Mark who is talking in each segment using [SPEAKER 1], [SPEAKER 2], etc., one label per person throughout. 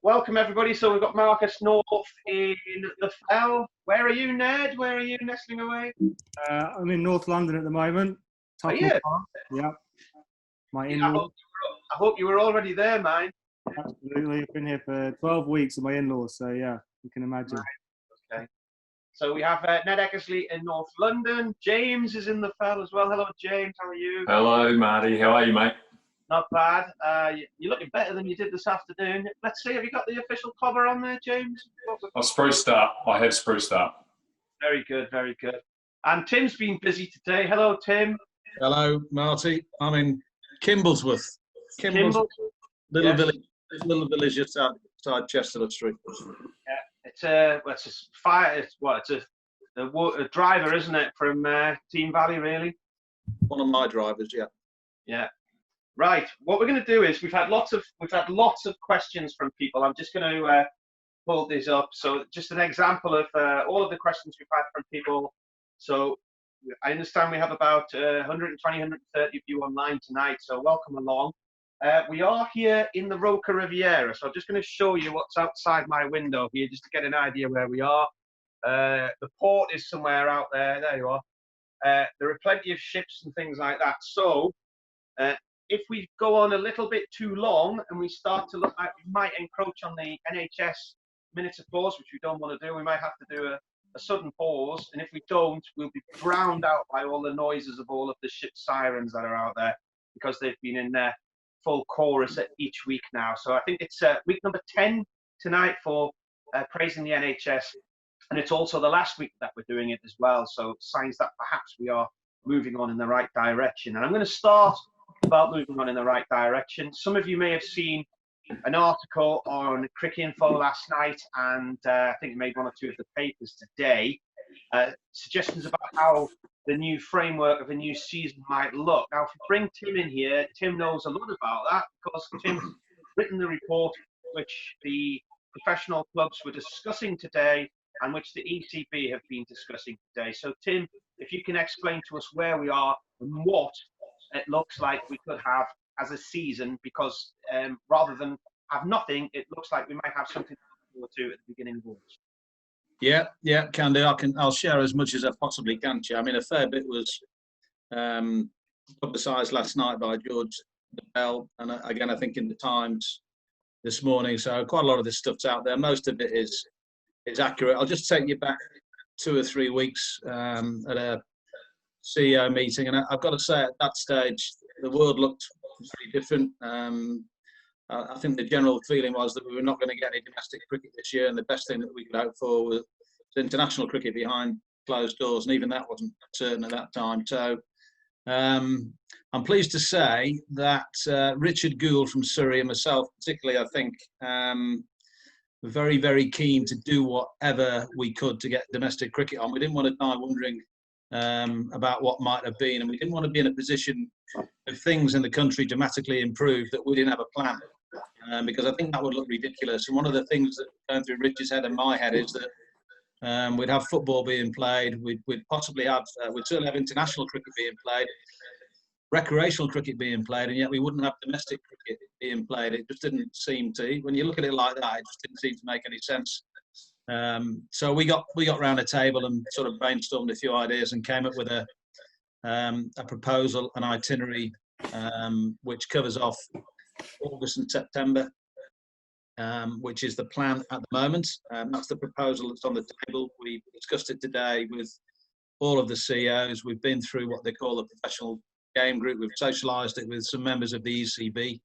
[SPEAKER 1] welcome everybody. So we've got Marcus North in the Fell. Where are you, Ned? Where are you nestling away?
[SPEAKER 2] I'm in North London at the moment.
[SPEAKER 1] Are you?
[SPEAKER 2] Yeah.
[SPEAKER 1] I hope you were already there, mate.
[SPEAKER 2] Absolutely. I've been here for 12 weeks with my in-laws, so yeah, you can imagine.
[SPEAKER 1] Right. Okay. So we have Ned Eckersley in North London. James is in the Fell as well. Hello, James. How are you?
[SPEAKER 3] Hello, Marty. How are you, mate?
[SPEAKER 1] Not bad. You're looking better than you did this afternoon. Let's see, have you got the official cover on there, James?
[SPEAKER 3] I've spruced up. I have spruced up.
[SPEAKER 1] Very good, very good. And Tim's been busy today. Hello, Tim.
[SPEAKER 4] Hello, Marty. I'm in Kimblesworth.
[SPEAKER 1] Kimble.
[SPEAKER 4] Little village just outside Chestnut Street.
[SPEAKER 1] Yeah, it's a driver, isn't it, from Team Valley, really?
[SPEAKER 4] One of my drivers, yeah.
[SPEAKER 1] Yeah. Right. What we're going to do is we've had lots of questions from people. I'm just going to pull this up. So just an example of all of the questions we've had from people. So I understand we have about 120, 130 of you online tonight. So welcome along. We are here in the Roca Riviera. So I'm just going to show you what's outside my window here, just to get an idea where we are. The port is somewhere out there. There you are. There are plenty of ships and things like that. So if we go on a little bit too long and we start to look like we might encroach on the NHS minutes of pause, which we don't want to do, we might have to do a sudden pause. And if we don't, we'll be drowned out by all the noises of all of the ship sirens that are out there, because they've been in their full chorus at each week now. So I think it's week number 10 tonight for praising the NHS. And it's also the last week that we're doing it as well. So signs that perhaps we are moving on in the right direction. And I'm going to start about moving on in the right direction. Some of you may have seen an article on Cricket Info last night, and I think it made one or two of the papers today, suggestions about how the new framework of a new season might look. Now, if we bring Tim in here, Tim knows a lot about that, because Tim's written the report which the professional clubs were discussing today and which the ECB have been discussing today. So, Tim, if you can explain to us where we are and what it looks like we could have as a season, because rather than have nothing, it looks like we might have something to look forward to at the beginning of August.
[SPEAKER 4] Yeah, can do. I'll share as much as I possibly can. I mean, a fair bit was publicised last night by George Bell, and again, I think in the Times this morning. So quite a lot of this stuff's out there. Most of it is accurate. I'll just take you back 2 or 3 weeks at a CEO meeting, and I've got to say, at that stage, the world looked very different. I think the general feeling was that we were not going to get any domestic cricket this year, and the best thing that we could hope for was international cricket behind closed doors, and even that wasn't certain at that time. So I'm pleased to say that Richard Gould from Surrey and myself, particularly, I think, were very, very keen to do whatever we could to get domestic cricket on. We didn't want to die wondering about what might have been, and we didn't want to be in a position if things in the country dramatically improved that we didn't have a plan, because I think that would look ridiculous. And one of the things that going through Richard's head and my head is that we'd have football being played, we'd possibly have we'd certainly have international cricket being played, recreational cricket being played, and yet we wouldn't have domestic cricket being played. It just didn't seem to, when you look at it like that, it just didn't seem to make any sense. So we got round a table and sort of brainstormed a few ideas and came up with a proposal, an itinerary, which covers off August and September, which is the plan at the moment. That's the proposal that's on the table. We discussed it today with all of the CEOs. We've been through what they call the professional game group. We've socialised it with some members of the ECB.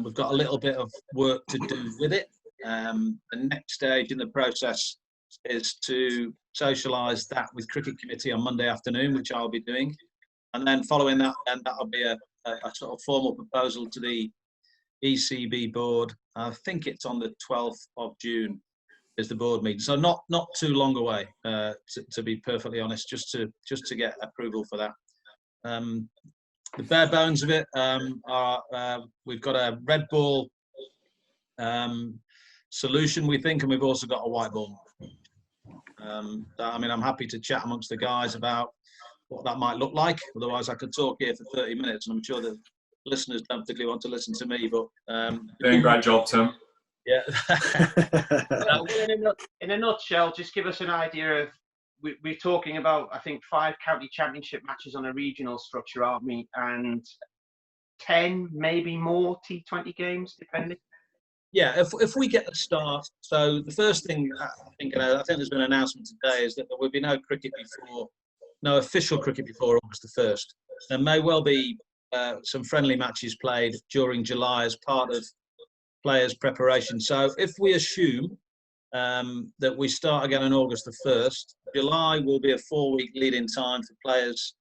[SPEAKER 4] We've got a little bit of work to do with it. The next stage in the process is to socialise that with Cricket Committee on Monday afternoon, which I'll be doing. And then following that, then that'll be a sort of formal proposal to the ECB board. I think it's on the 12th of June is the board meeting. So not too long away, to be perfectly honest, just to get approval for that. The bare bones of it are we've got a red ball solution, we think, and we've also got a white ball. I mean, I'm happy to chat amongst the guys about what that might look like. Otherwise, I could talk here for 30 minutes, and I'm sure the listeners don't particularly want to listen to me. But
[SPEAKER 3] doing a great job, Tim.
[SPEAKER 4] Yeah.
[SPEAKER 1] Well, in a nutshell, just give us an idea of, we're talking about, I think, 5 county championship matches on a regional structure, aren't we? And 10, maybe more T20 games, depending.
[SPEAKER 4] Yeah, if we get the start, so the first thing I think there's been an announcement today is that there will be no official cricket before August the 1st. There may well be some friendly matches played during July as part of players' preparation. So if we assume that we start again on August the 1st, July will be a 4-week lead-in time for players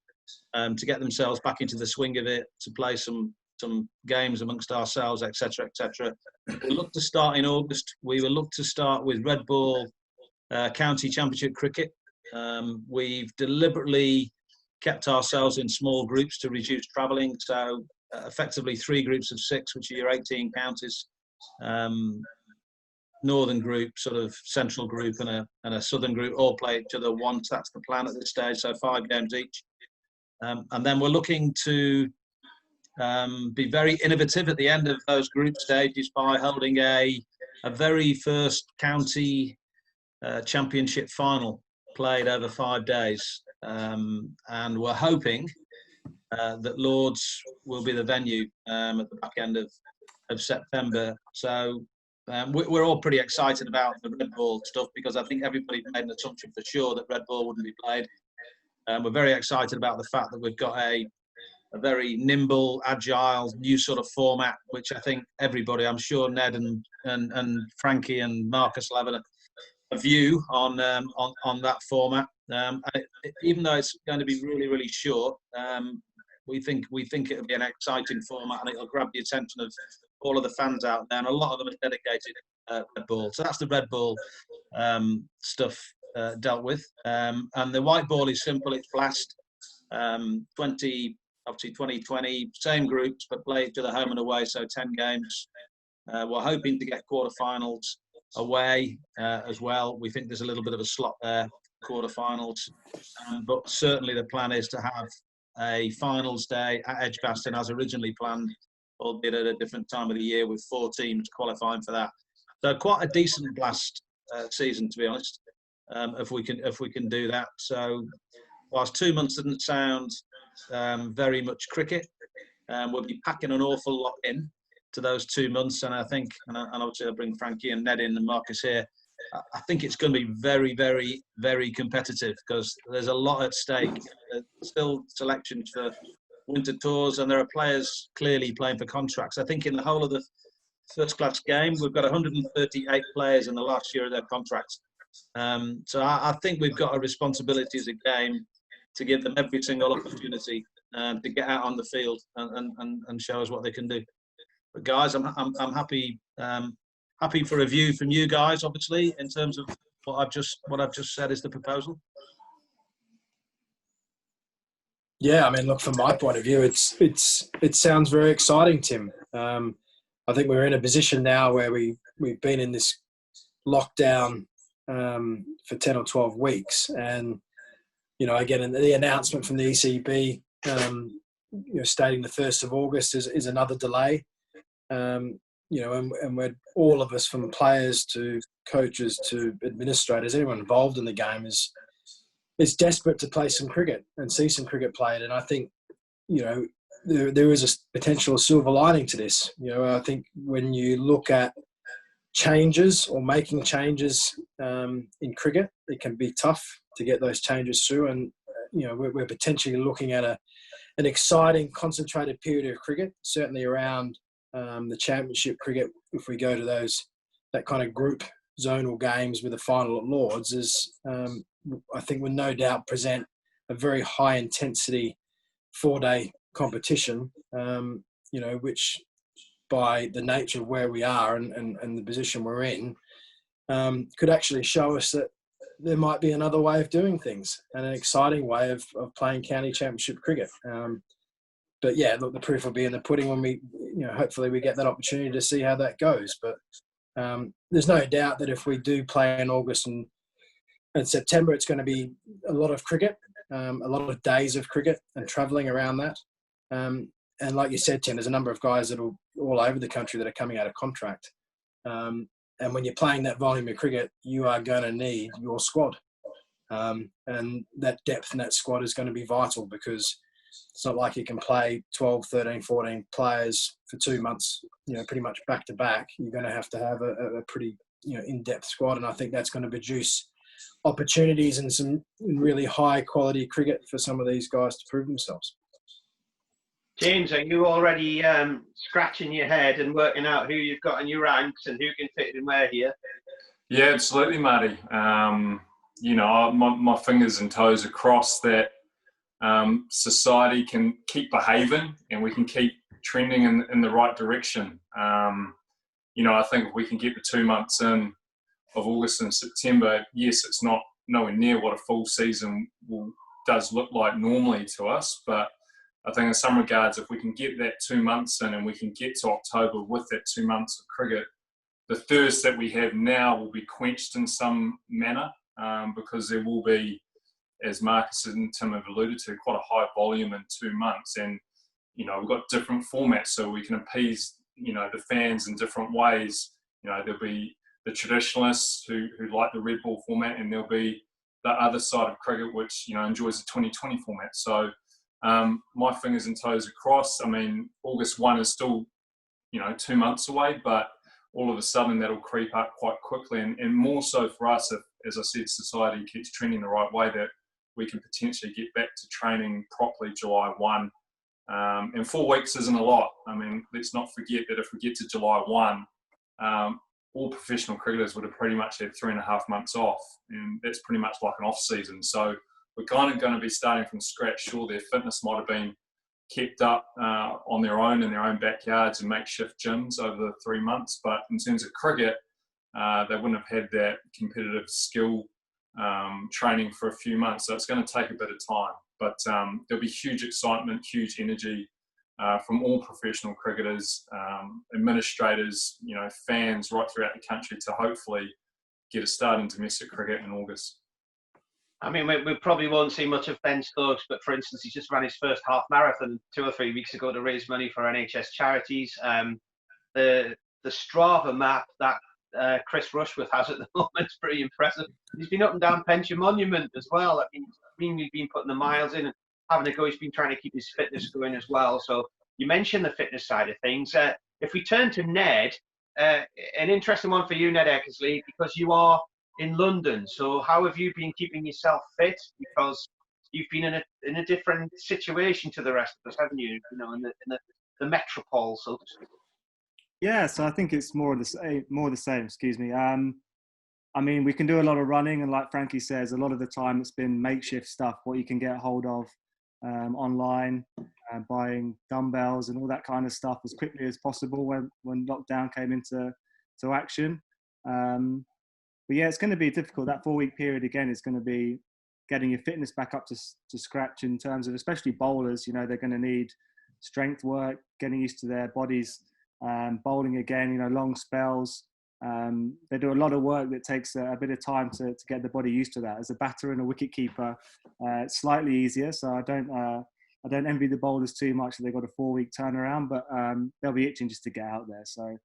[SPEAKER 4] to get themselves back into the swing of it, to play some games amongst ourselves, etc., etc. We'll look to start in August. We will look to start with Red Ball County Championship cricket. We've deliberately kept ourselves in small groups to reduce travelling. So effectively 3 groups of 6, which are your 18 counties. Northern group, sort of central group, and a southern group all play each other once. That's the plan at this stage. So 5 games each. And then we're looking to be very innovative at the end of those group stages by holding a very first county championship final played over 5 days. And we're hoping that Lords will be the venue at the back end of September. So we're all pretty excited about the Red Ball stuff, because I think everybody made an assumption for sure that Red Ball wouldn't be played. We're very excited about the fact that we've got a very nimble, agile, new sort of format, which I think everybody, I'm sure Ned and Frankie and Marcus will have a view on that format. Even though it's going to be really, really short, we think it'll be an exciting format, and it'll grab the attention of all of the fans out there, and a lot of them are dedicated Red Ball. So that's the Red Ball stuff dealt with. And the white ball is simple. It's blast. 2020, same groups, but play each other home and away, so 10 games. We're hoping to get quarterfinals away as well. We think there's a little bit of a slot there, quarterfinals. But certainly the plan is to have a finals day at Edgbaston as originally planned, albeit at a different time of the year, with 4 teams qualifying for that. So quite a decent blast season, to be honest, if we can do that. So whilst 2 months didn't sound very much cricket, we'll be packing an awful lot in to those 2 months, and I think, and obviously I'll bring Frankie and Ned in and Marcus here, I think it's going to be very, very, very competitive, because there's a lot at stake. There's still selections for winter tours, and there are players clearly playing for contracts. I think in the whole of the first class game, we've got 138 players in the last year of their contracts. So I think we've got a responsibility as a game to give them every single opportunity to get out on the field and show us what they can do. But guys, I'm happy for a view from you guys, obviously, in terms of what I've just said is the proposal.
[SPEAKER 5] Yeah, I mean, look, from my point of view, it sounds very exciting, Tim. I think we're in a position now where we've been in this lockdown for 10 or 12 weeks, and again, the announcement from the ECB, stating the 1st of August is another delay. And we're all of us, from players to coaches to administrators, everyone involved in the game is desperate to play some cricket and see some cricket played. And I think, there is a potential silver lining to this. I think when you look at changes or making changes in cricket, it can be tough to get those changes through. And, we're potentially looking at an exciting, concentrated period of cricket, certainly around the championship cricket. If we go to that kind of group zonal games with a final at Lords, I think will no doubt present a very high intensity 4-day competition, which by the nature of where we are and the position we're in, could actually show us that there might be another way of doing things and an exciting way of playing county championship cricket. But yeah, look, the proof will be in the pudding when we, hopefully we get that opportunity to see how that goes. But there's no doubt that if we do play in August and September, it's going to be a lot of cricket, a lot of days of cricket and travelling around that. And like you said, Tim, there's a number of guys that are all over the country that are coming out of contract. And when you're playing that volume of cricket, you are going to need your squad. And that depth in that squad is going to be vital, because it's not like you can play 12, 13, 14 players for 2 months, pretty much back to back. You're going to have a pretty, in-depth squad. And I think that's going to produce opportunities and some really high quality cricket for some of these guys to prove themselves.
[SPEAKER 1] James, are you already scratching your head and working out who you've got in your ranks and who can fit in where here?
[SPEAKER 3] Yeah, absolutely, Marty. My fingers and toes across that society can keep behaving and we can keep trending in the right direction. I think if we can get the 2 months in of August and September, yes, it's not nowhere near what a full season does look like normally to us, but I think in some regards, if we can get that 2 months in and we can get to October with that 2 months of cricket, the thirst that we have now will be quenched in some manner, because there will be, as Marcus and Tim have alluded to, quite a high volume in 2 months. And, we've got different formats so we can appease, the fans in different ways. There'll be the traditionalists who like the red ball format, and there'll be the other side of cricket which, enjoys the 2020 format. So my fingers and toes across. I mean, August 1 is still, 2 months away, but all of a sudden that'll creep up quite quickly. And more so for us, if, as I said, society keeps trending the right way, that we can potentially get back to training properly July 1. And 4 weeks isn't a lot. I mean, let's not forget that if we get to July 1, all professional cricketers would have pretty much had 3.5 months off. And that's pretty much like an off season. So we're kind of going to be starting from scratch. Sure, their fitness might have been kept up on their own in their own backyards and makeshift gyms over the 3 months. But in terms of cricket, they wouldn't have had that competitive skill training for a few months. So it's going to take a bit of time. But there'll be huge excitement, huge energy from all professional cricketers, administrators, fans right throughout the country to hopefully get a start in domestic cricket in August.
[SPEAKER 1] I mean, we probably won't see much of Ben Stokes, but for instance, he just ran his first half marathon 2 or 3 weeks ago to raise money for NHS charities. The Strava map that Chris Rushworth has at the moment is pretty impressive. He's been up and down Pension Monument as well. I mean, we've been putting the miles in and having a go. He's been trying to keep his fitness going as well. So you mentioned the fitness side of things. If we turn to Ned, an interesting one for you, Ned Eckersley, because you are in London. So how have you been keeping yourself fit? Because you've been in a different situation to the rest of us, haven't you? In the metropole, so to speak.
[SPEAKER 2] Yeah, so I think it's more the same. Excuse me. I mean, we can do a lot of running, and like Frankie says, a lot of the time it's been makeshift stuff, what you can get hold of online, buying dumbbells and all that kind of stuff as quickly as possible when lockdown came into action. But yeah, it's going to be difficult. That 4-week period again is going to be getting your fitness back up to scratch in terms of, especially bowlers. They're going to need strength work, getting used to their bodies, bowling again. Long spells. They do a lot of work that takes a bit of time to get the body used to that. As a batter and a wicket keeper, it's slightly easier. So I don't envy the bowlers too much that they've got a 4-week turnaround, but they'll be itching just to get out there. So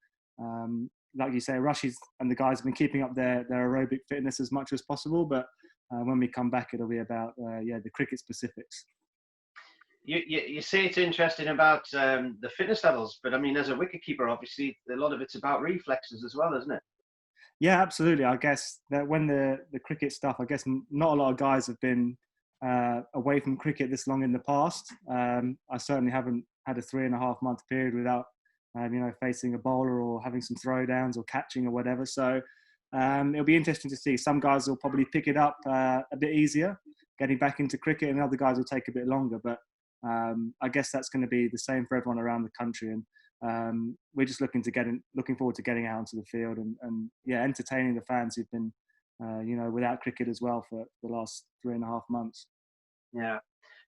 [SPEAKER 2] like you say, Rushies and the guys have been keeping up their aerobic fitness as much as possible. But when we come back, it'll be about the cricket specifics.
[SPEAKER 1] You say it's interesting about the fitness levels, but I mean, as a wicketkeeper, obviously, a lot of it's about reflexes as well, isn't it?
[SPEAKER 2] Yeah, absolutely. I guess that when the cricket stuff, I guess not a lot of guys have been away from cricket this long in the past. I certainly haven't had a 3.5 month period without, facing a bowler or having some throwdowns or catching or whatever. So it'll be interesting to see. Some guys will probably pick it up a bit easier, getting back into cricket, and other guys will take a bit longer. But I guess that's going to be the same for everyone around the country, and we're just looking forward to getting out onto the field and entertaining the fans who've been without cricket as well for the last 3.5 months.
[SPEAKER 1] Yeah.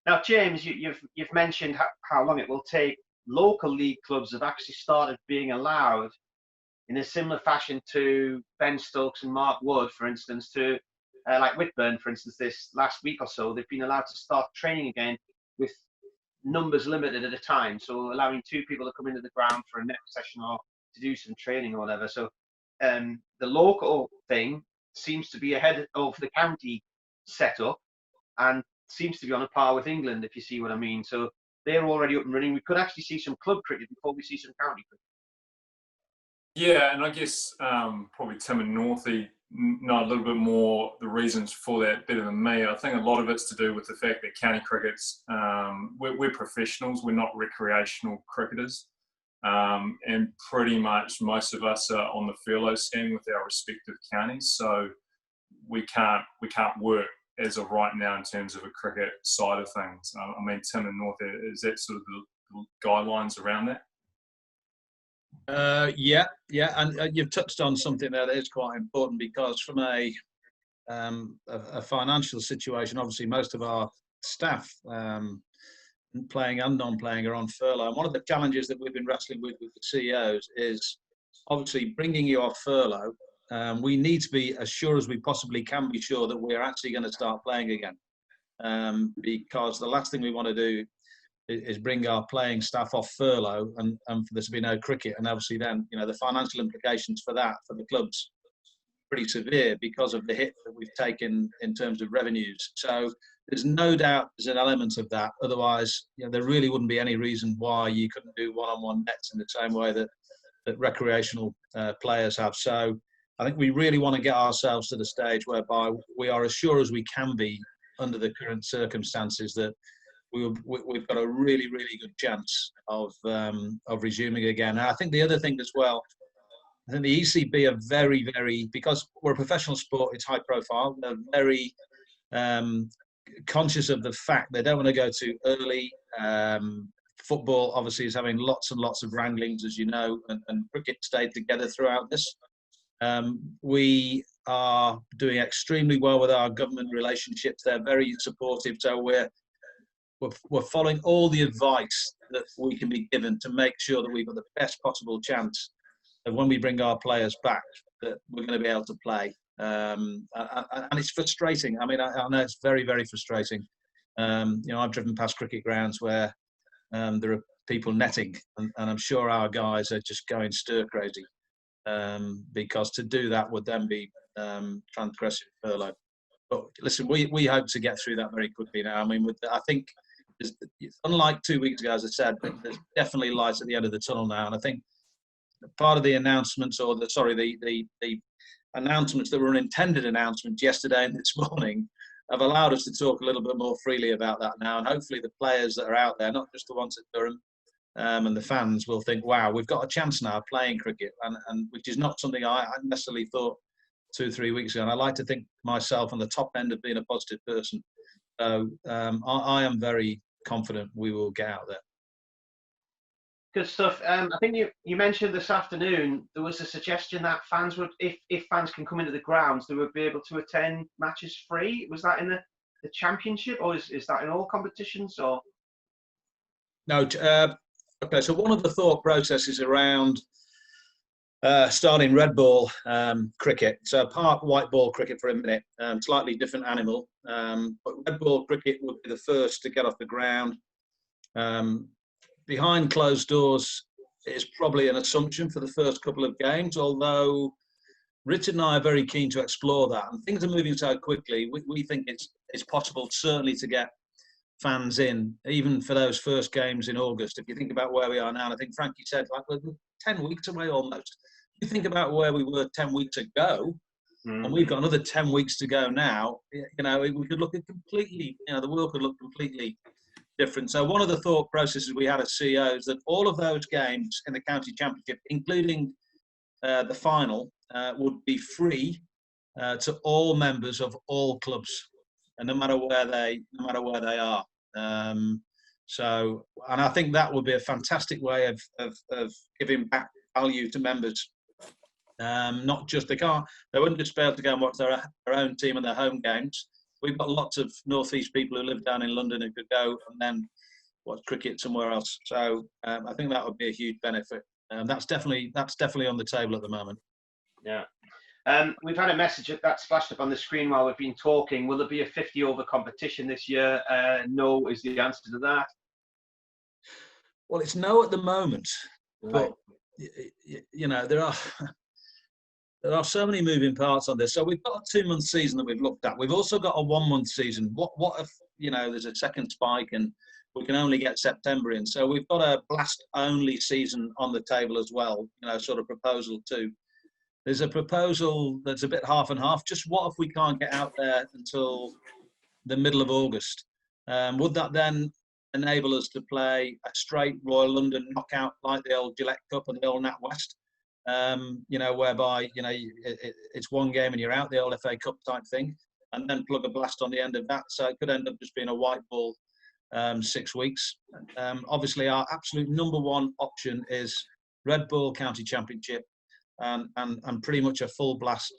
[SPEAKER 1] Now, James, you've mentioned how long it will take. Local league clubs have actually started being allowed in a similar fashion to Ben Stokes and Mark Wood, for instance, to like Whitburn, for instance, this last week or so, they've been allowed to start training again with numbers limited at a time. So allowing 2 people to come into the ground for a next session or to do some training or whatever. So the local thing seems to be ahead of the county setup and seems to be on a par with England, if you see what I mean. So they're already up and running. We could actually see some club cricket before we see some county cricket.
[SPEAKER 3] Yeah, and I guess probably Tim and Northie know a little bit more the reasons for that better than me. I think a lot of it's to do with the fact that county cricket's, we're professionals, we're not recreational cricketers. And pretty much most of us are on the furlough scheme with our respective counties, so we can't work as of right now in terms of a cricket side of things. I mean, Tim and North, is that sort of the guidelines around that?
[SPEAKER 4] Yeah, and you've touched on something there that is quite important, because from a financial situation, obviously most of our staff, playing and non-playing, are on furlough. And one of the challenges that we've been wrestling with the CEOs is obviously bringing you off furlough. We need to be as sure as we possibly can be sure that we're actually going to start playing again, because the last thing we want to do is bring our playing staff off furlough and for there to be no cricket. And obviously then, the financial implications for that, for the clubs, pretty severe because of the hit that we've taken in terms of revenues. So there's no doubt there's an element of that. Otherwise, there really wouldn't be any reason why you couldn't do one-on-one nets in the same way that recreational players have. So I think we really want to get ourselves to the stage whereby we are as sure as we can be under the current circumstances that we've got a really, really good chance of resuming again. And I think the other thing as well, I think the ECB are very, very, because we're a professional sport, it's high profile, they're very conscious of the fact they don't want to go too early. Football obviously is having lots and lots of wranglings, as you know, and cricket stayed together throughout this. We are doing extremely well with our government relationships. They're very supportive. So we're following all the advice that we can be given to make sure that we've got the best possible chance of when we bring our players back that we're going to be able to play. And it's frustrating. I mean, I know it's very, very frustrating. I've driven past cricket grounds where there are people netting, and I'm sure our guys are just going stir crazy, because to do that would then be transgressive furlough. But listen, we hope to get through that very quickly now. I mean, I think unlike 2 weeks ago, as I said, there's definitely light at the end of the tunnel now. And I think part of the announcements, or the announcements that were unintended announcements yesterday and this morning, have allowed us to talk a little bit more freely about that now. And hopefully the players that are out there, not just the ones at Durham, and the fans will think, wow, we've got a chance now of playing cricket, and which is not something I necessarily thought 2 or 3 weeks ago. And I like to think myself on the top end of being a positive person. So I am very confident we will get out there.
[SPEAKER 1] Good stuff. I think you mentioned this afternoon there was a suggestion that fans would, if fans can come into the grounds, they would be able to attend matches free. Was that in the championship, or is that in all competitions? Or
[SPEAKER 4] no? Okay, so one of the thought processes around starting red ball cricket, so part white ball cricket for a minute, slightly different animal, but red ball cricket would be the first to get off the ground. Behind closed doors is probably an assumption for the first couple of games, although Richard and I are very keen to explore that, and things are moving so quickly. We think it's possible certainly to get fans in, even for those first games in August. If you think about where we are now, and I think Frankie said, like, we're 10 weeks away almost. If you think about where we were 10 weeks ago, and we've got another 10 weeks to go now, we could look at completely, the world could look completely different. So one of the thought processes we had as CEOs that all of those games in the county championship, including the final, would be free to all members of all clubs, and no matter where they are. So, and I think that would be a fantastic way of giving back value to members. Not just they wouldn't just be able to go and watch their own team and their home games. We've got lots of northeast people who live down in London who could go and then watch cricket somewhere else. So I think that would be a huge benefit. That's definitely on the table at the moment.
[SPEAKER 1] Yeah. We've had a message that splashed up on the screen while we've been talking. Will there be a 50 over competition this year? No is the answer to that.
[SPEAKER 4] Well, it's no at the moment,
[SPEAKER 1] right.
[SPEAKER 4] But there are. there are so many moving parts on this. So we've got a 2-month season that we've looked at. We've also got a 1-month season. What if, there's a second spike and we can only get September in? So we've got a blast-only season on the table as well, sort of proposal too. There's a proposal that's a bit half and half. Just what if we can't get out there until the middle of August? Would that then enable us to play a straight Royal London knockout like the old Gillette Cup and the old NatWest? Whereby, it's one game and you're out, the old FA Cup type thing, and then plug a blast on the end of that. So it could end up just being a white ball 6 weeks. Obviously, our absolute number one option is Red Bull County Championship and pretty much a full blast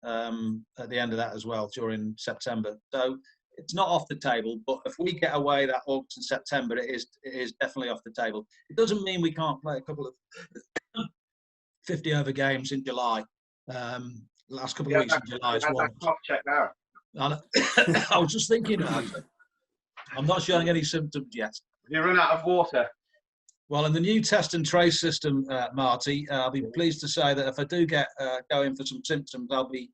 [SPEAKER 4] at the end of that as well during September. So it's not off the table, but if we get away that August and September, it is definitely off the table. It doesn't mean we can't play a couple of 50-over games in July. Last couple of weeks in July as well.
[SPEAKER 1] Check now.
[SPEAKER 4] I was just thinking, I'm not showing any symptoms yet.
[SPEAKER 1] Have you run out of water?
[SPEAKER 4] Well, in the new test and trace system, Marty, I'll be pleased to say that if I do get going for some symptoms, I'll be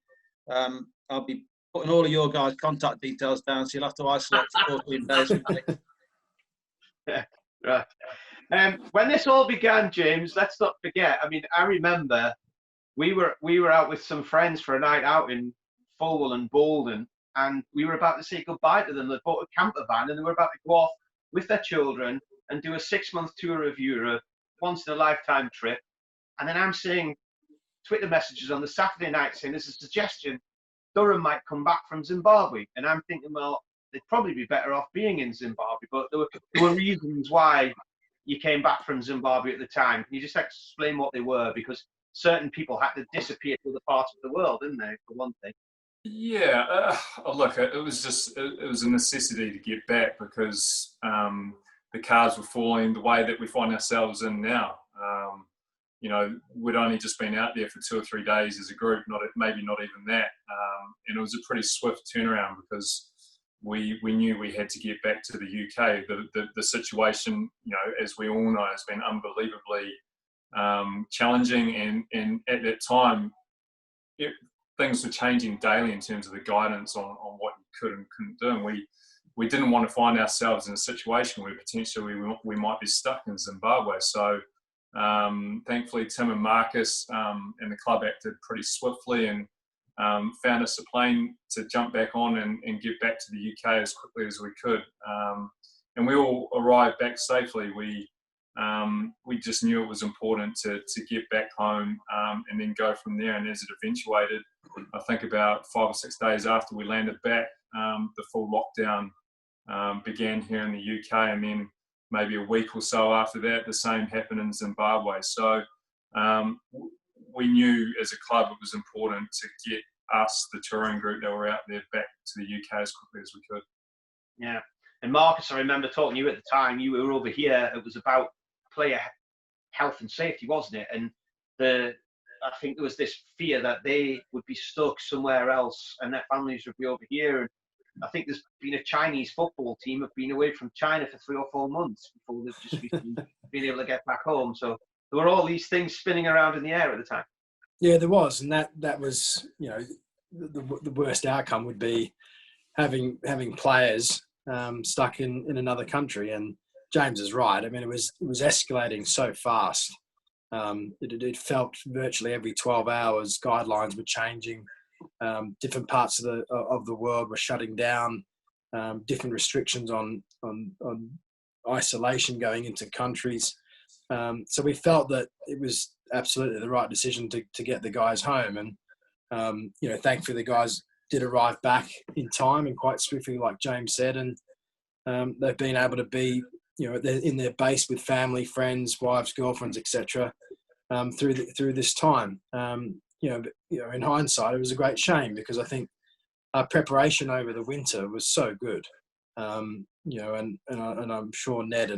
[SPEAKER 4] putting all of your guys' contact details down, so you'll have to isolate for 14 days.
[SPEAKER 1] Yeah, right. When this all began, James, let's not forget. I mean, I remember we were out with some friends for a night out in Fulwell and Bolden, and we were about to say goodbye to them. They bought a camper van, and they were about to go off with their children and do a 6-month tour of Europe, once-in-a-lifetime trip. And then I'm seeing Twitter messages on the Saturday night saying there's a suggestion Durham might come back from Zimbabwe. And I'm thinking, well, they'd probably be better off being in Zimbabwe. But there were reasons why you came back from Zimbabwe at the time. Can you just explain what they were? Because certain people had to disappear to other parts of the world, didn't they, for one thing?
[SPEAKER 3] Yeah, look, it was a necessity to get back because the cards were falling the way that we find ourselves in now. We'd only just been out there for 2 or 3 days as a group, maybe not even that. And it was a pretty swift turnaround because we knew we had to get back to the UK. The situation, as we all know, has been unbelievably challenging. And at that time, things were changing daily in terms of the guidance on what you could and couldn't do. And we didn't want to find ourselves in a situation where potentially we might be stuck in Zimbabwe. So thankfully, Tim and Marcus and the club acted pretty swiftly and found us a plane to jump back on and get back to the UK as quickly as we could. And we all arrived back safely. We just knew it was important to get back home and then go from there. And as it eventuated, I think about 5 or 6 days after we landed back, the full lockdown began here in the UK. And then maybe a week or so after that, the same happened in Zimbabwe. So we knew as a club it was important to get us, the touring group that were out there, back to the UK as quickly as we could.
[SPEAKER 1] Yeah. And Marcus, I remember talking to you at the time. You were over here. It was about player health and safety, wasn't it? And I think there was this fear that they would be stuck somewhere else and their families would be over here. And I think there's been a Chinese football team have been away from China for 3 or 4 months before they've just been able to get back home. So there were all these things spinning around in the air at the time.
[SPEAKER 5] Yeah, there was, and that was, the worst outcome would be having players stuck in another country. And James is right. I mean, it was escalating so fast. It felt virtually every 12 hours guidelines were changing. Different parts of the world were shutting down. Different restrictions on isolation going into countries. So we felt that it was absolutely the right decision to get the guys home. And thankfully the guys did arrive back in time and quite swiftly, like James said. And they've been able to be, they're in their base with family, friends, wives, girlfriends, etc. Through this time. In hindsight, it was a great shame because I think our preparation over the winter was so good. And I'm sure Ned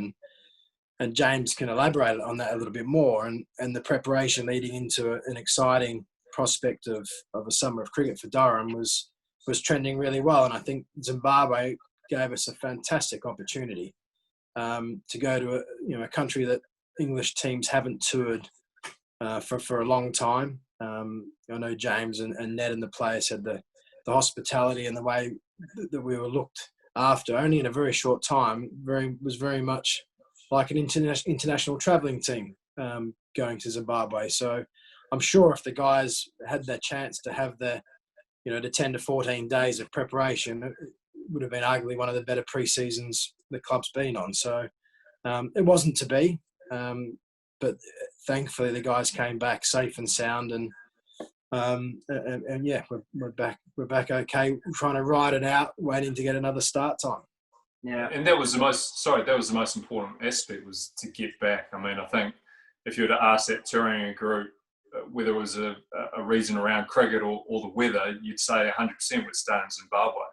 [SPEAKER 5] and James can elaborate on that a little bit more. And the preparation leading into an exciting prospect of a summer of cricket for Durham was trending really well. And I think Zimbabwe gave us a fantastic opportunity to go to a country that English teams haven't toured for a long time. I know James and Ned and the players said the hospitality and the way that we were looked after, only in a very short time, was very much like an international travelling team going to Zimbabwe. So I'm sure if the guys had their chance to have the 10 to 14 days of preparation, it would have been arguably one of the better pre-seasons the club's been on. So it wasn't to be, but thankfully the guys came back safe and sound, and yeah, we're back okay, trying to ride it out, waiting to get another start time.
[SPEAKER 1] Yeah,
[SPEAKER 3] and that was the most important aspect, was to get back. I mean, I think if you were to ask that touring group whether it was a reason around cricket or the weather, you'd say 100% would stay in Zimbabwe.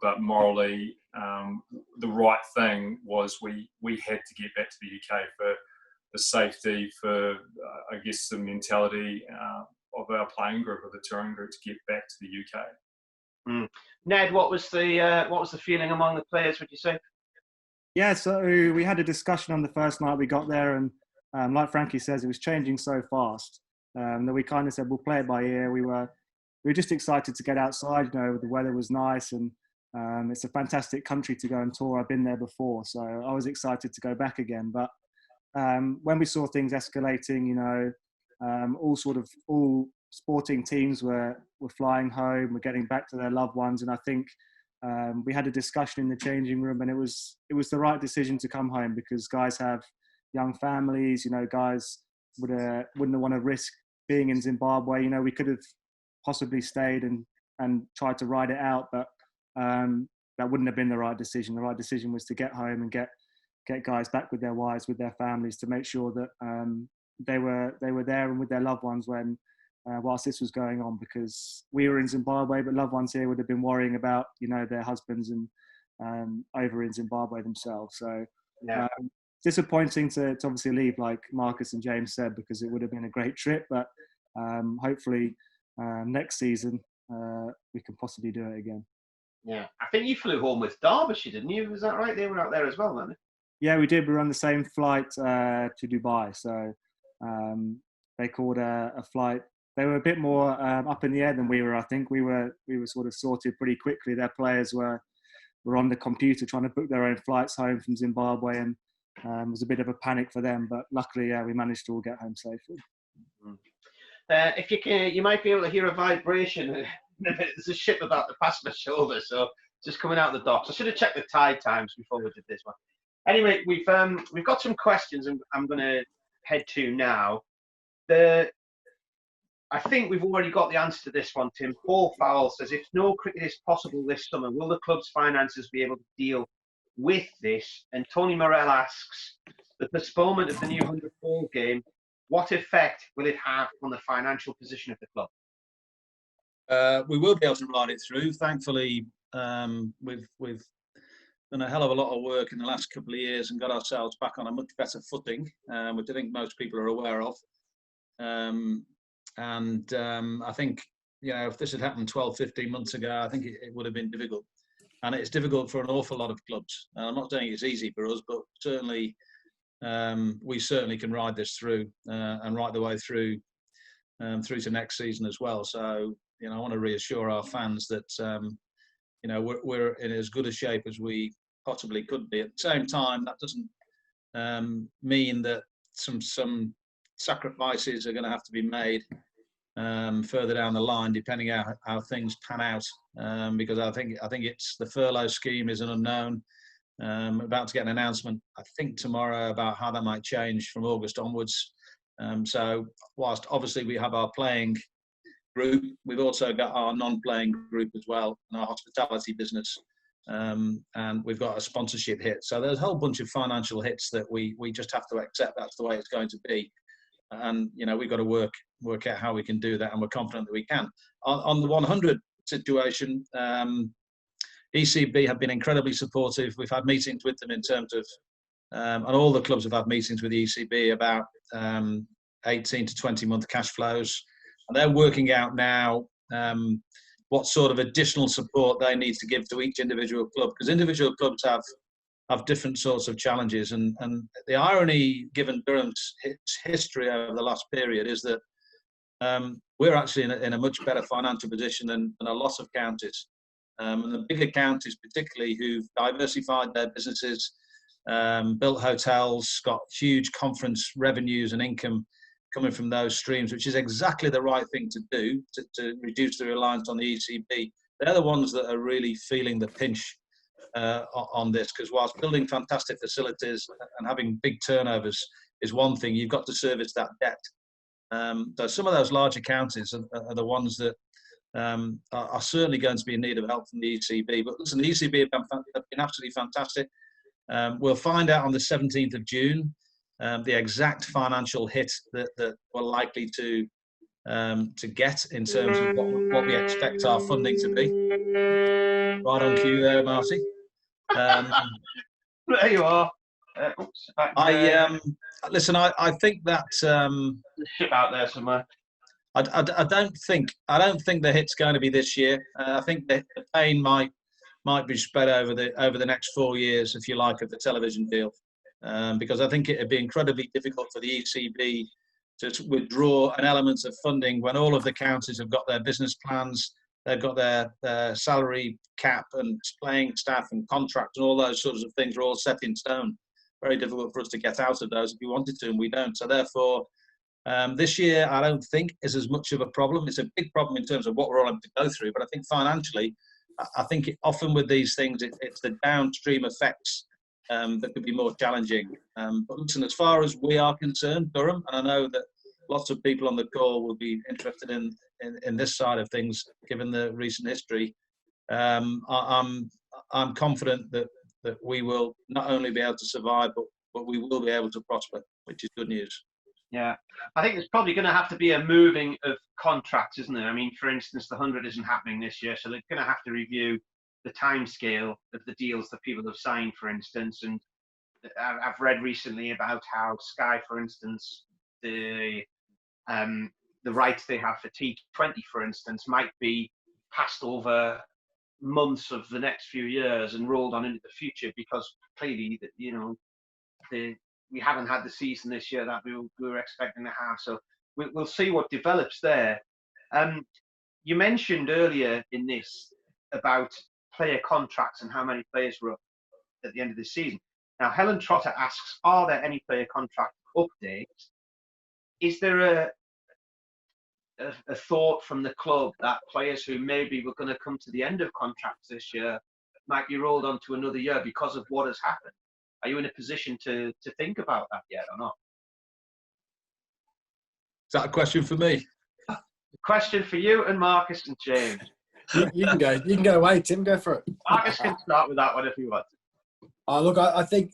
[SPEAKER 3] But morally, the right thing was we had to get back to the UK for the safety, for I guess the mentality of our playing group, of the touring group, to get back to the UK.
[SPEAKER 1] Mm. Ned, what was the feeling among the players, would you say?
[SPEAKER 2] Yeah, so we had a discussion on the first night we got there, and like Frankie says, it was changing so fast that we kind of said we'll play it by ear. We were just excited to get outside. The weather was nice, and it's a fantastic country to go and tour. I've been there before, so I was excited to go back again. But when we saw things escalating, all sporting teams were flying home, were getting back to their loved ones, and I think we had a discussion in the changing room, and it was the right decision to come home, because guys have young families. Guys wouldn't want to risk being in Zimbabwe. We could have possibly stayed and tried to ride it out, but that wouldn't have been the right decision. The right decision was to get home and get guys back with their wives, with their families, to make sure that they were there and with their loved ones when whilst this was going on, because we were in Zimbabwe, but loved ones here would have been worrying about their husbands and over in Zimbabwe themselves. So
[SPEAKER 1] Yeah.
[SPEAKER 2] Disappointing to obviously leave, like Marcus and James said, because it would have been a great trip, but hopefully next season we can possibly do it again.
[SPEAKER 1] Yeah, I think you flew home with Derbyshire, didn't you? Was that right? They were out there as well, weren't they?
[SPEAKER 2] Yeah, we did. We were on the same flight to Dubai, so they called a flight. They were a bit more up in the air than we were. I think we were sort of sorted pretty quickly. Their players were on the computer trying to book their own flights home from Zimbabwe, and it was a bit of a panic for them. But luckily, yeah, we managed to all get home safely.
[SPEAKER 1] If you might be able to hear a vibration. There's a ship about to pass my shoulder, so just coming out of the docks. I should have checked the tide times before we did this one. Anyway, we've got some questions I'm going to head to now. I think we've already got the answer to this one, Tim. Paul Fowle says, if no cricket is possible this summer, will the club's finances be able to deal with this? And Tony Morell asks, the postponement of the new 100 ball game, what effect will it have on the financial position of the club?
[SPEAKER 4] We will be able to ride it through. Thankfully, we've done a hell of a lot of work in the last couple of years and got ourselves back on a much better footing, which I think most people are aware of. I think, if this had happened 12, 15 months ago, I think it would have been difficult. And it's difficult for an awful lot of clubs. I'm not saying it's easy for us, but certainly we certainly can ride this through and ride the way through to next season as well. So, I want to reassure our fans that, we're in as good a shape as we possibly could be. At the same time, that doesn't mean that some sacrifices are going to have to be made further down the line, depending on how things pan out. Because I think it's the furlough scheme is an unknown. About to get an announcement, I think tomorrow, about how that might change from August onwards. So whilst obviously we have our playing group, we've also got our non-playing group as well, and our hospitality business, and we've got a sponsorship hit. So there's a whole bunch of financial hits that we just have to accept. That's the way it's going to be, and we've got to work out how we can do that, and we're confident that we can. On the 100 situation, ECB have been incredibly supportive. We've had meetings with them in terms of, and all the clubs have had meetings with the ECB about 18 to 20 month cash flows. And they're working out now what sort of additional support they need to give to each individual club, because individual clubs have different sorts of challenges. And the irony, given Durham's history over the last period, is that we're actually in a much better financial position than a lot of counties. And the bigger counties, particularly, who've diversified their businesses, built hotels, got huge conference revenues and income coming from those streams, which is exactly the right thing to do to reduce the reliance on the ECB. They're the ones that are really feeling the pinch on this, because whilst building fantastic facilities and having big turnovers is one thing, you've got to service that debt. So some of those larger counties are the ones that are certainly going to be in need of help from the ECB. But listen, the ECB have been absolutely fantastic. We'll find out on the 17th of June the exact financial hit that we're likely to get in terms of what we expect our funding to be. Right on cue there, Marty.
[SPEAKER 1] There you are.
[SPEAKER 4] Listen. I think that
[SPEAKER 1] ship out there somewhere.
[SPEAKER 4] I don't think the hit's going to be this year. I think the pain might be spread over the next 4 years, if you like, of the television deal, because I think it'd be incredibly difficult for the ECB to withdraw an element of funding when all of the counties have got their business plans, they've got their salary cap and playing staff and contracts and all those sorts of things are all set in stone. Very difficult for us to get out of those if we wanted to, and we don't. So therefore, this year I don't think is as much of a problem. It's a big problem in terms of what we're all having to go through, but I think financially, I think often with these things, it's the downstream effects that could be more challenging. But listen, as far as we are concerned, Durham, and I know that lots of people on the call will be interested in this side of things, given the recent history. I'm confident that we will not only be able to survive, but we will be able to prosper, which is good news.
[SPEAKER 1] Yeah, I think there's probably going to have to be a moving of contracts, isn't there? I mean, for instance, the 100 isn't happening this year, so they're going to have to review the timescale of the deals that people have signed, for instance. And I've read recently about how Sky, for instance, the rights they have for T20, for instance, might be passed over months of the next few years and rolled on into the future, because clearly, we haven't had the season this year that we were expecting to have. So we'll see what develops there. You mentioned earlier in this about player contracts and how many players were up at the end of the season. Now, Helen Trotter asks, are there any player contract updates? Is there a thought from the club that players who maybe were going to come to the end of contracts this year might be rolled onto another year because of what has happened? Are you in a position to think about that yet or not?
[SPEAKER 4] Is that a question for me?
[SPEAKER 1] A question for you and Marcus and James.
[SPEAKER 5] You can go. You can go away, Tim. Go for it.
[SPEAKER 1] Marcus can start with that one if you want.
[SPEAKER 5] Look, I think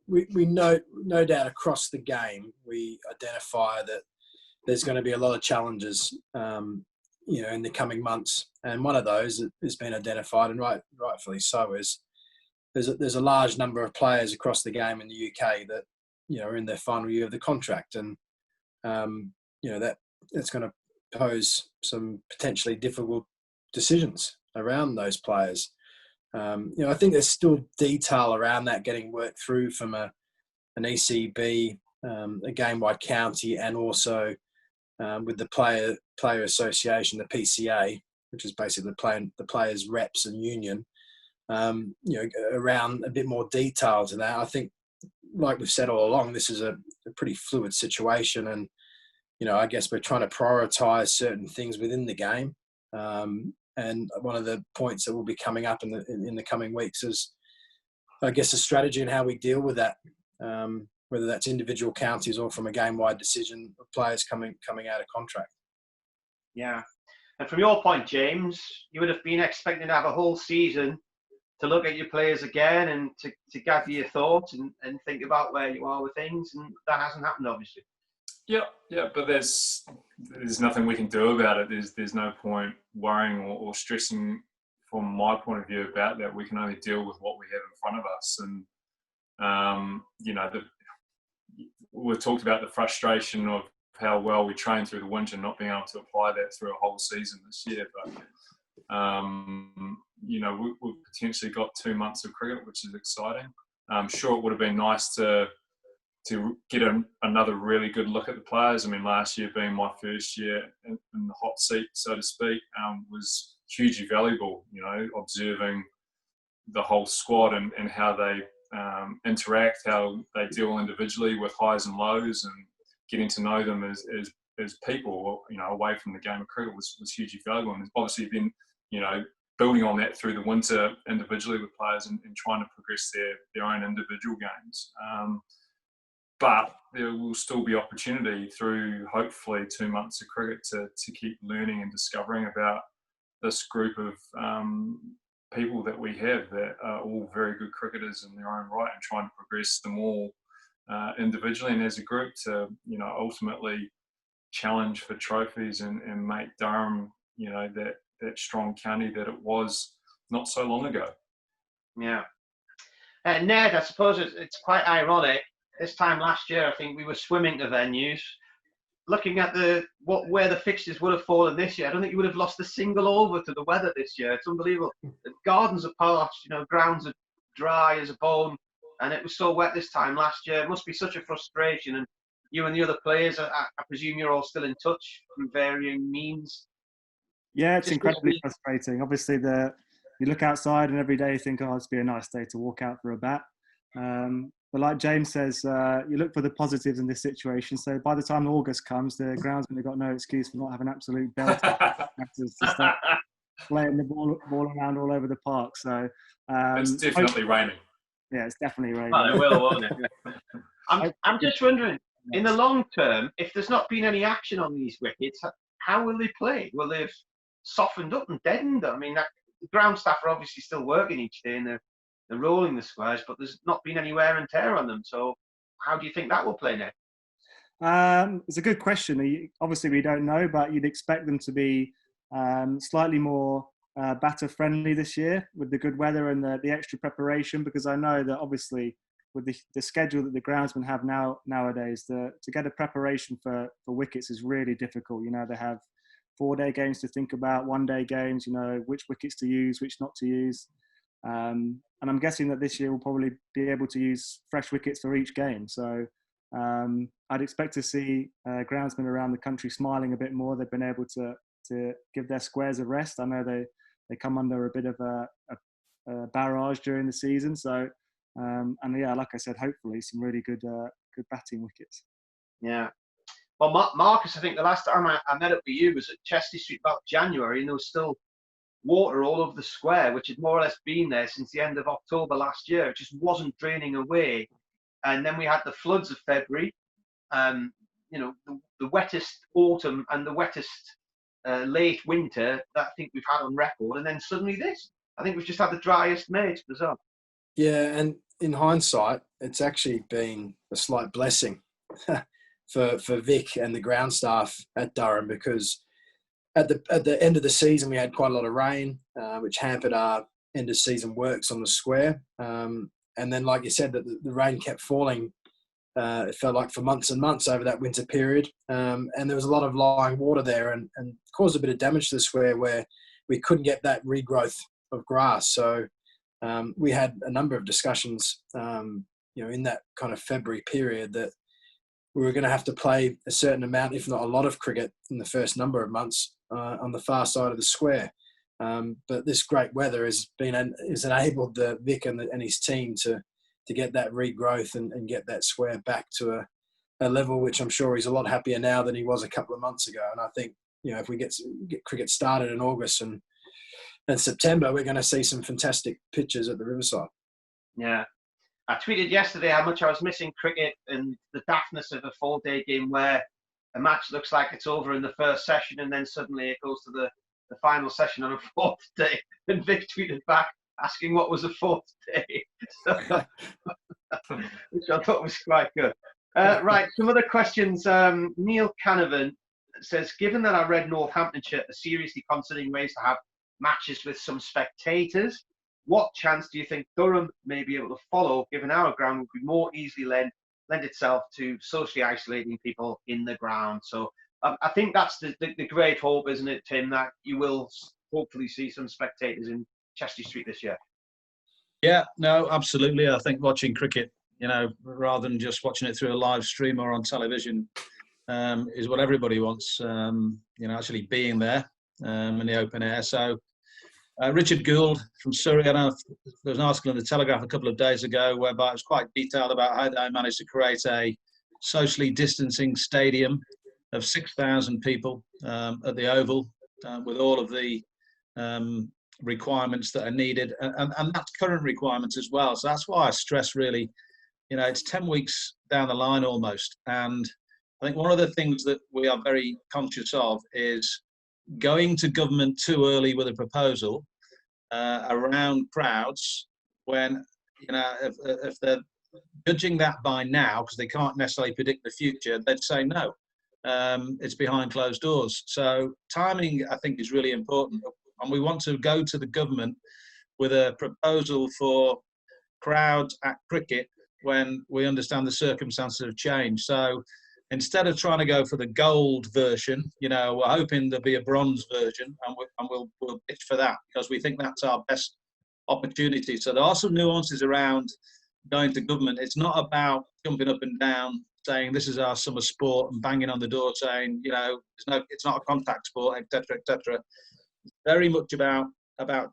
[SPEAKER 5] we know, no doubt, across the game, we identify that there's going to be a lot of challenges, in the coming months. And one of those has been identified, and rightfully so, is there's a large number of players across the game in the UK that are in their final year of the contract, and that's going to pose some potentially difficult decisions around those players. I think there's still detail around that getting worked through from an ECB, a game-wide county, and also with the player association, the PCA, which is basically the players' reps and union. Around a bit more detail to that. I think, like we've said all along, this is a pretty fluid situation, and I guess we're trying to prioritise certain things within the game. And one of the points that will be coming up in the coming weeks is, I guess, a strategy and how we deal with that, whether that's individual counties or from a game-wide decision of players coming out of contract.
[SPEAKER 1] Yeah, and from your point, James, you would have been expecting to have a whole season to look at your players again and to gather your thoughts and think about where you are with things, and that hasn't happened, obviously.
[SPEAKER 3] Yeah, but there's nothing we can do about it. There's no point worrying or stressing from my point of view about that. We can only deal with what we have in front of us, and we've talked about the frustration of how well we train through the winter and not being able to apply that through a whole season this year, but we've potentially got 2 months of cricket, which is exciting. I'm sure it would have been nice to get another really good look at the players. I mean, last year being my first year in the hot seat, so to speak, was hugely valuable. You know, observing the whole squad and how they interact, how they deal individually with highs and lows, and getting to know them as people, you know, away from the game of cricket was hugely valuable. And obviously then, you know, building on that through the winter individually with players and trying to progress their own individual games. But there will still be opportunity through hopefully 2 months of cricket to keep learning and discovering about this group of people that we have that are all very good cricketers in their own right, and trying to progress them all individually and as a group to, you know, ultimately challenge for trophies and make Durham, you know, that strong county that it was not so long ago.
[SPEAKER 1] Yeah. Ned, I suppose it's quite ironic. This time last year, I think we were swimming to venues. Looking at where the fixtures would have fallen this year, I don't think you would have lost a single over to the weather this year. It's unbelievable. The gardens are parched, you know, grounds are dry as a bone, and it was so wet this time last year. It must be such a frustration. And you and the other players, I presume you're all still in touch from varying means.
[SPEAKER 2] Yeah, it's incredibly frustrating. Obviously, you look outside and every day you think, oh, it's be a nice day to walk out for a bat. But like James says, you look for the positives in this situation. So by the time August comes, the groundsmen have got no excuse for not having absolute belt to start playing the ball around all over the park. So
[SPEAKER 3] it's definitely raining.
[SPEAKER 2] Yeah, it's definitely raining.
[SPEAKER 1] Well, it will, won't it? I'm just wondering, in the long term, if there's not been any action on these wickets, how will they play? Will they have softened up and deadened? I mean, the ground staff are obviously still working each day and they're rolling the squares, but there's not been any wear and tear on them. So how do you think that will play now?
[SPEAKER 2] It's a good question. Obviously, we don't know, but you'd expect them to be slightly more batter friendly this year with the good weather and the extra preparation, because I know that obviously with the schedule that the groundsmen have nowadays, to get a preparation for wickets is really difficult. You know, they have 4-day games to think about, 1-day games, you know, which wickets to use, which not to use. And I'm guessing that this year we'll probably be able to use fresh wickets for each game. So I'd expect to see groundsmen around the country smiling a bit more. They've been able to give their squares a rest. I know they come under a bit of a barrage during the season. So, and yeah, like I said, hopefully some really good batting wickets.
[SPEAKER 1] Yeah. Well, Marcus, I think the last time I met up with you was at Chester Street about January, and there was still water all over the square, which had more or less been there since the end of October last year. It just wasn't draining away. And then we had the floods of February, you know, the wettest autumn and the wettest late winter that I think we've had on record. And then suddenly this. I think we've just had the driest May. It's bizarre.
[SPEAKER 5] Yeah, and in hindsight, it's actually been a slight blessing for Vic and the ground staff at Durham, because at the end of the season we had quite a lot of rain, which hampered our end of season works on the square. And then, like you said, that the rain kept falling. It felt like for months and months over that winter period, and there was a lot of lying water there, and caused a bit of damage to the square where we couldn't get that regrowth of grass. So we had a number of discussions, you know, in that kind of February period that we were going to have to play a certain amount, if not a lot of cricket in the first number of months on the far side of the square. But this great weather has enabled Vic and his team to get that regrowth and get that square back to a level which I'm sure he's a lot happier now than he was a couple of months ago. And I think, you know, if we get cricket started in August and September, we're going to see some fantastic pitches at the Riverside.
[SPEAKER 1] Yeah. I tweeted yesterday how much I was missing cricket and the daftness of a 4-day game where a match looks like it's over in the first session and then suddenly it goes to the final session on a 4th day. And Vic tweeted back asking what was a 4th day, which I thought was quite good. Right, some other questions. Neil Canavan says, given that I read Northamptonshire are seriously considering ways to have matches with some spectators, what chance do you think Durham may be able to follow, given our ground would be more easily lend itself to socially isolating people in the ground? So I think that's the great hope, isn't it, Tim, that you will hopefully see some spectators in Chester Street this year?
[SPEAKER 4] Yeah, no, absolutely. I think watching cricket rather than just watching it through a live stream or on television, is what everybody wants. Actually being there in the open air. So Richard Gould from Surrey, I know there was an article in the Telegraph a couple of days ago whereby it was quite detailed about how they managed to create a socially distancing stadium of 6,000 people at the Oval with all of the requirements that are needed, and that's current requirements as well. So that's why I stress really, it's 10 weeks down the line almost. And I think one of the things that we are very conscious of is going to government too early with a proposal around crowds when, if they're judging that by now, because they can't necessarily predict the future, they'd say no. It's behind closed doors. So timing, I think, is really important. And we want to go to the government with a proposal for crowds at cricket when we understand the circumstances have changed. So instead of trying to go for the gold version, we're hoping there'll be a bronze version, and we'll pitch for that because we think that's our best opportunity. So there are some nuances around going to government. It's not about jumping up and down saying this is our summer sport and banging on the door saying, it's not a contact sport, etc., etc. Very much about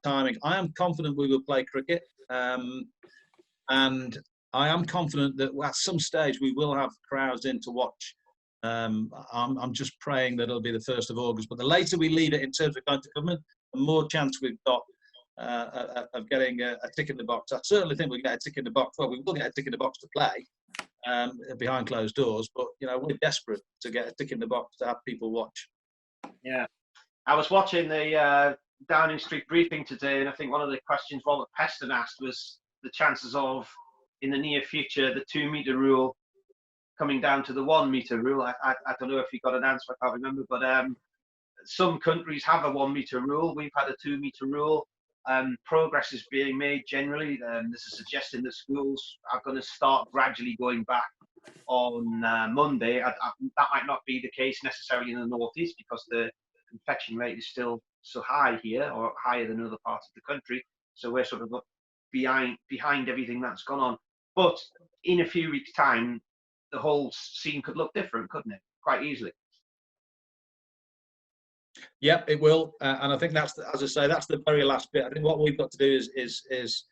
[SPEAKER 4] timing. I am confident we will play cricket, and I am confident that at some stage we will have crowds in to watch. I'm just praying that it'll be the 1st of August. But the later we leave it in terms of going to government, the more chance we've got of getting a tick in the box. I certainly think we'll get a tick in the box. Well, we will get a tick in the box to play behind closed doors, but we're desperate to get a tick in the box to have people watch.
[SPEAKER 1] Yeah, I was watching the Downing Street briefing today, and I think one of the questions Robert Peston asked was the chances of, in the near future, the 2 metre rule coming down to the 1 metre rule. I don't know if you got an answer, I can't remember, but some countries have a 1 metre rule. We've had a 2 metre rule. Progress is being made generally. There's a suggestion that schools are going to start gradually going back on Monday. That might not be the case necessarily in the northeast because the infection rate is still so high here, or higher than other parts of the country. So we're sort of behind everything that's gone on. But in a few weeks' time, the whole scene could look different, couldn't it? Quite easily.
[SPEAKER 4] Yeah, it will, and I think that's as I say, that's the very last bit. I think what we've got to do is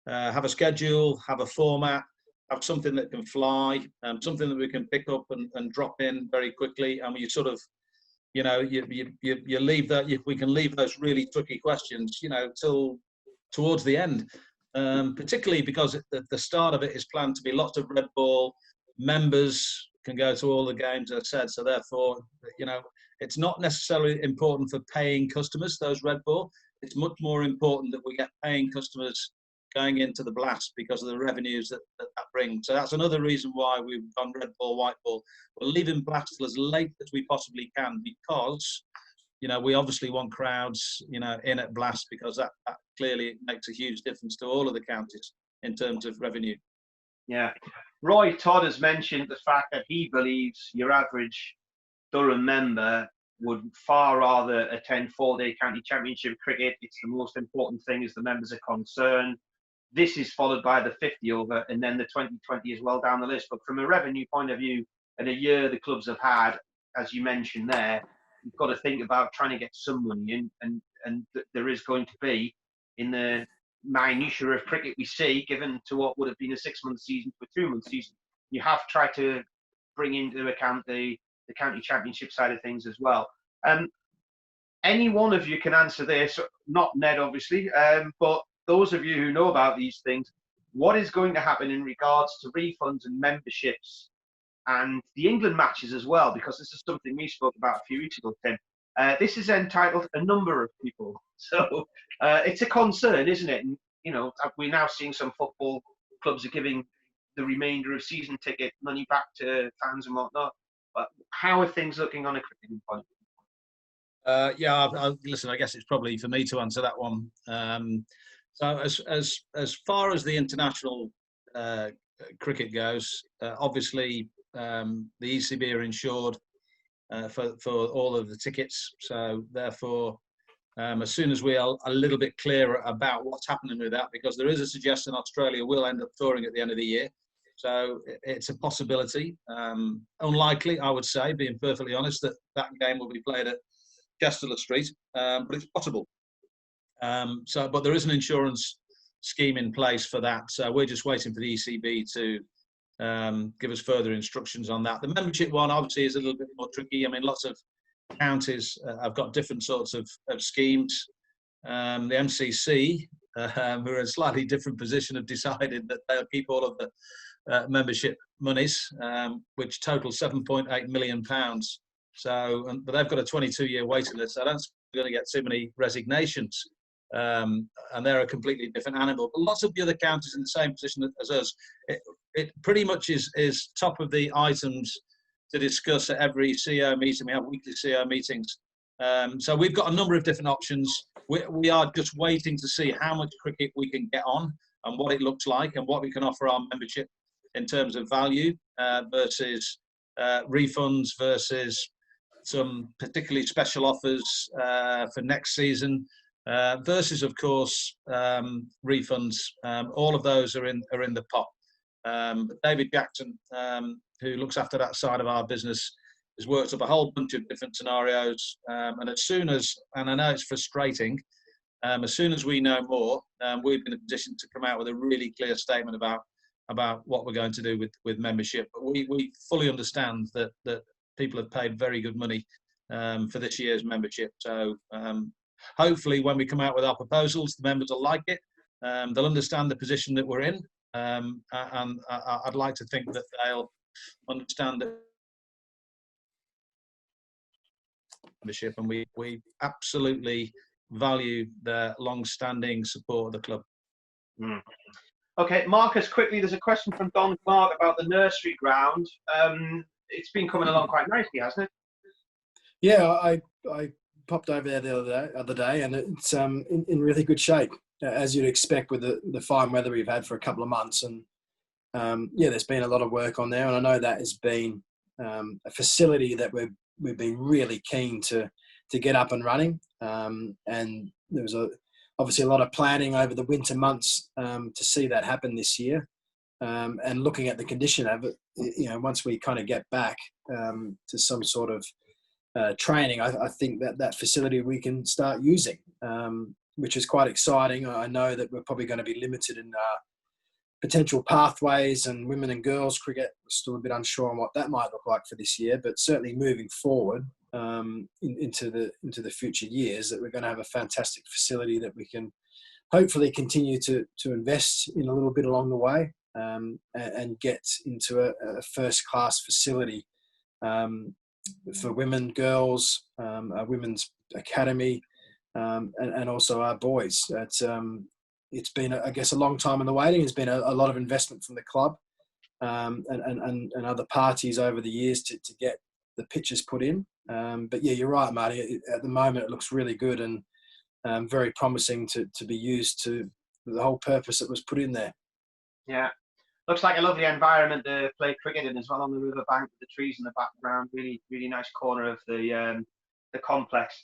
[SPEAKER 4] have a schedule, have a format, have something that can fly, something that we can pick up and drop in very quickly, and you sort of, you leave that. We can leave those really tricky questions, till towards the end, particularly because the start of it is planned to be lots of red ball. Members can go to all the games, as I said, so therefore, it's not necessarily important for paying customers, those red ball. It's much more important that we get paying customers going into the Blast because of the revenues that brings. So that's another reason why we've done red ball, white ball. We're leaving Blast as late as we possibly can because, we obviously want crowds, in at Blast because that clearly makes a huge difference to all of the counties in terms of revenue.
[SPEAKER 1] Yeah. Roy Todd has mentioned the fact that he believes your average Durham member would far rather attend 4-day county championship cricket. It's the most important thing as the members are concerned. This is followed by the 50 over and then the 2020 as well down the list. But from a revenue point of view, in a year the clubs have had, as you mentioned there, you've got to think about trying to get some money in, and there is going to be, in the minutiae of cricket we see, given to what would have been a 6-month season to a 2-month season, you have tried to bring into account the county championship side of things as well. Any one of you can answer this, not Ned obviously, but those of you who know about these things, what is going to happen in regards to refunds and memberships and the England matches as well, because this is something we spoke about a few weeks ago, Tim. This is entitled a number of people. So it's a concern, isn't it? And, we're now seeing some football clubs are giving the remainder of season ticket money back to fans and whatnot. But how are things looking on a cricketing point?
[SPEAKER 4] Listen, I guess it's probably for me to answer that one. So as far as the international cricket goes, obviously the ECB are insured for all of the tickets. So therefore, as soon as we are a little bit clearer about what's happening with that, because there is a suggestion Australia will end up touring at the end of the year. So it's a possibility. Unlikely, I would say, being perfectly honest, that that game will be played at Chester Street, but it's possible. But there is an insurance scheme in place for that. So we're just waiting for the ECB to give us further instructions on that. The membership one obviously is a little bit more tricky. I mean, lots of counties have got different sorts of schemes. The MCC, who are in a slightly different position, have decided that they'll keep all of the membership monies, which total £7.8 million. So, but they've got a 22-year waiting list. So I don't think we're going to get too many resignations. And they're a completely different animal. But lots of the other counties in the same position as us. It pretty much is top of the items to discuss at every CEO meeting. We have weekly CEO meetings. So we've got a number of different options. We are just waiting to see how much cricket we can get on and what it looks like and what we can offer our membership in terms of value versus refunds versus some particularly special offers for next season. Versus, of course, refunds. All of those are in the pot. David Jackson, who looks after that side of our business, has worked up a whole bunch of different scenarios. And as soon as, and I know it's frustrating, as soon as we know more, we're in a position to come out with a really clear statement about what we're going to do with membership. But we fully understand that people have paid very good money for this year's membership. So hopefully when we come out with our proposals, the members will like it. They'll understand the position that we're in. And I'd like to think that they'll understand that membership, and we absolutely value their long-standing support of the club.
[SPEAKER 1] Okay, Marcus, quickly, there's a question from Don Clark about the nursery ground. It's been coming along quite nicely, hasn't it?
[SPEAKER 5] Yeah, I popped over there the other day, and it's in really good shape, as you'd expect with the fine weather we've had for a couple of months. And yeah, there's been a lot of work on there, and I know that has been a facility that we've been really keen to get up and running. And there was obviously a lot of planning over the winter months to see that happen this year. And looking at the condition of it, once we kind of get back to some sort of training, I think that facility we can start using, which is quite exciting. I know that we're probably going to be limited in potential pathways and women and girls cricket. We're still a bit unsure on what that might look like for this year, but certainly moving forward into the future years, that we're going to have a fantastic facility that we can hopefully continue to invest in a little bit along the way, and get into a first-class facility for women, girls, a women's academy, and also our boys. It's been, I guess, a long time in the waiting. There's been a lot of investment from the club and other parties over the years to get the pitches put in. But yeah, you're right, Marty. At the moment, it looks really good and very promising to be used to the whole purpose that was put in there.
[SPEAKER 1] Yeah. Looks like a lovely environment to play cricket in as well, on the riverbank with the trees in the background. Really, really nice corner of the complex.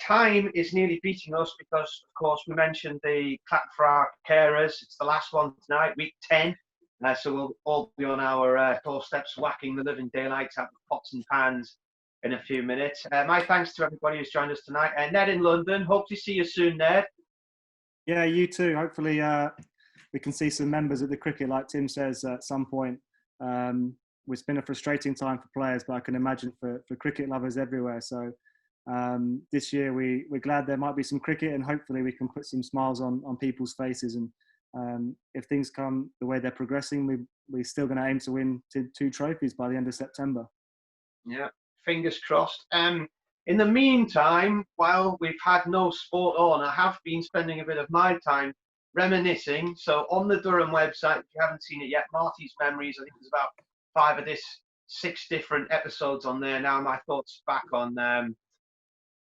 [SPEAKER 1] Time is nearly beating us because, of course, we mentioned the clap for our carers. It's the last one tonight, week 10. So we'll all be on our doorsteps whacking the living daylights out of pots and pans in a few minutes. My thanks to everybody who's joined us tonight. Ned in London, hope to see you soon, Ned.
[SPEAKER 2] Yeah, you too. Hopefully we can see some members at the cricket, like Tim says, at some point. It's been a frustrating time for players, but I can imagine for cricket lovers everywhere. So this year we're glad there might be some cricket, and hopefully we can put some smiles on people's faces. And if things come the way they're progressing, we're still going to aim to win 2 trophies by the end of September.
[SPEAKER 1] Yeah, fingers crossed. In the meantime, while we've had no sport on, I have been spending a bit of my time reminiscing. So on the Durham website, if you haven't seen it yet, Marty's Memories, I think there's about 5 of 6 different episodes on there now. My thoughts back on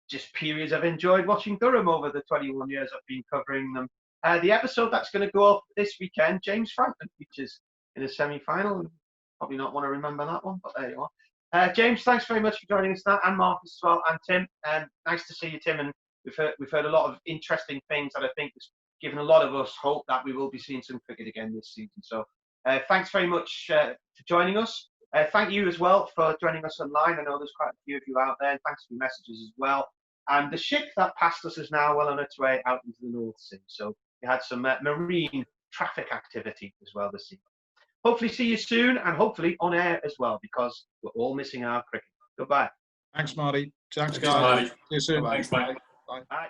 [SPEAKER 1] just periods I've enjoyed watching Durham over the 21 years I've been covering them. The episode that's going to go up this weekend, James Franklin features in a semi-final. Probably not want to remember that one, but there you are. James, thanks very much for joining us tonight, and Marcus as well, and Tim. Nice to see you, Tim. And we've heard a lot of interesting things that I think has given a lot of us hope that we will be seeing some cricket again this season. So Thanks very much for joining us. Thank you as well for joining us online. I know there's quite a few of you out there. And thanks for your messages as well. And the ship that passed us is now well on its way out into the North Sea. So we had some marine traffic activity as well this evening. Hopefully see you soon, and hopefully on air as well, because we're all missing our cricket. Goodbye.
[SPEAKER 4] Thanks, Marty. Thanks,
[SPEAKER 3] Thanks,
[SPEAKER 4] guys.
[SPEAKER 3] Marty.
[SPEAKER 4] See you soon.
[SPEAKER 3] Thanks, mate.
[SPEAKER 4] Bye.
[SPEAKER 1] Bye.